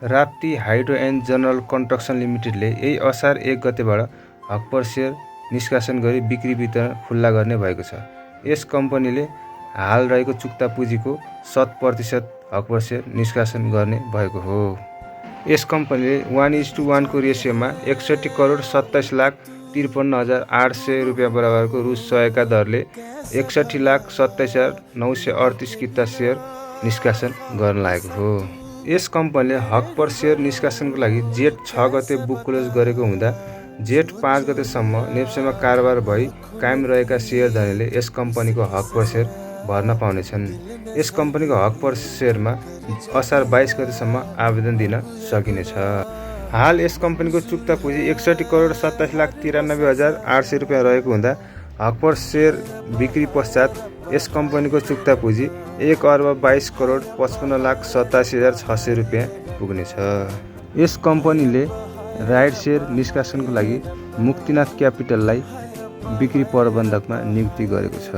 Rapti hydro and general construction लिमिटेडले यही असार 1 गतेबाट हकपर सेयर निष्कासन गरी बिक्री वितरण खुल्ला गर्ने भएको छ। यस कम्पनीले हाल रहेको चुक्ता पुँजीको 100% हकपर सेयर निष्कासन गर्ने भएको हो। यस कम्पनीले 1:1 को रेसियोमा 61 करोड 27,53,800 रुपियाँ बराबरको रुस सहयोगका दरले 61,27,938 किता सेयर निष्कासन गर्न लागेको हो। यस कम्पनीले हकपर सेयर निष्कासनको लागि जेठ 6 गते बुक क्लोज गरेको हुँदा जेठ 5 गतेसम्म नेप्सेमा कारोबार भई कायम रहेका सेयर धनीले यस कम्पनीको हकपर सेयर भर्न पाउनेछन्। यस कम्पनीको हकपर सेयरमा असार 22 गतेसम्म आवेदन दिन सकिनेछ। हाल यस कम्पनीको चुक्ता पुँजी 61 करोड 27,93,800 रुपियाँ रहेको हुँदा हकपर सेयर बिक्री पश्चात यस कम्पनीको चुक्ता पुँजी 1 अर्ब 22 करोड 55,87,600 रुपियाँ पुग्नेछ। यस कम्पनीले राइट सेयर निष्कासनको लागि मुक्तिनाथ क्यापिटललाई बिक्री प्रबन्धकमा नियुक्ति गरेको छ।